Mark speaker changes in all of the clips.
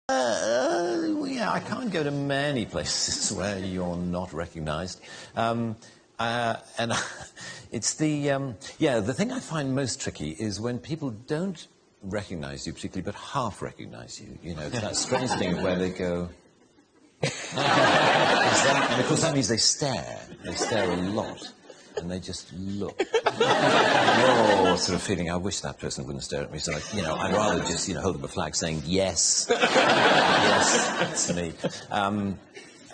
Speaker 1: Yeah, I can't go to many places where you're not recognised. And it's the... yeah, the thing I find most tricky is when people don't recognise you particularly, but half recognise you. You know, it's that strange thing where they go... and of course that means they stare. They stare a lot. And they just look. You're sort of feeling, I wish that person wouldn't stare at me. So, I'd rather just, hold up a flag saying, yes. Yes, it's me.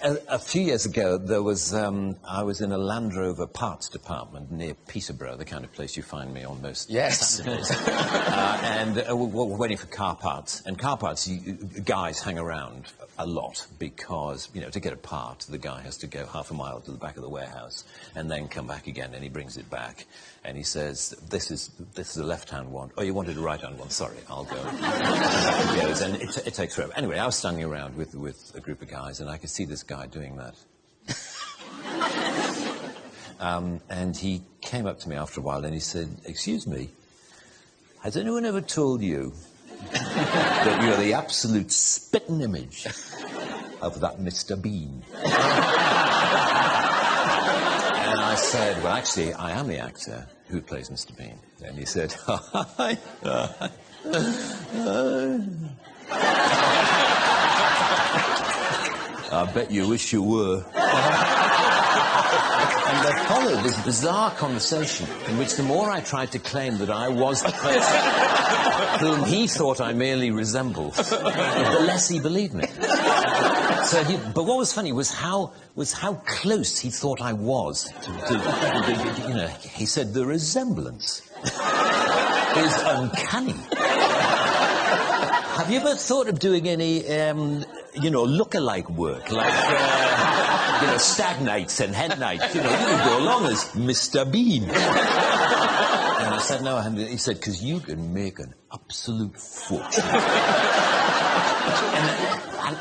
Speaker 1: A few years ago, there was, I was in a Land Rover parts department near Peterborough, the kind of place you find me on most Saturdays. And we're waiting for car parts. And car parts, guys hang around a lot because, to get a part, the guy has to go half a mile to the back of the warehouse and then come back again, and he brings it back. And he says, this is the left-hand one. Oh, you wanted a right-hand one? Sorry, I'll go. And it takes forever. Anyway, I was standing around with a group of guys, and I could see this guy doing that. And he came up to me after a while, and he said, excuse me, has anyone ever told you that you're the absolute spitting image of that Mr. Bean? And I said, well, actually, I am the actor who plays Mr. Bean. And he said, I bet you wish you were. And there followed this bizarre conversation in which the more I tried to claim that I was the person whom he thought I merely resembled, the less he believed me. But what was funny was how close he thought I was to he said the resemblance is uncanny. Have you ever thought of doing any, look-alike work, like, Stag Nights and Hen Nights? You could go along as Mr. Bean. And I said, no, I haven't. He said, because you can make an absolute fortune.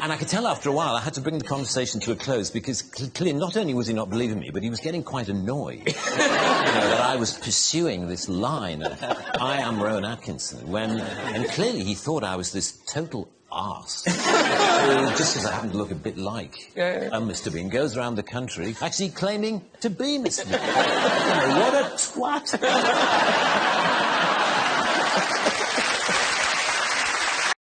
Speaker 1: And I could tell after a while I had to bring the conversation to a close because clearly not only was he not believing me, but he was getting quite annoyed that I was pursuing this line of, I am Rowan Atkinson, and clearly he thought I was this total arse. Just because I happened to look a bit like Mr. Bean, goes around the country actually claiming to be Mr. Bean. What a twat.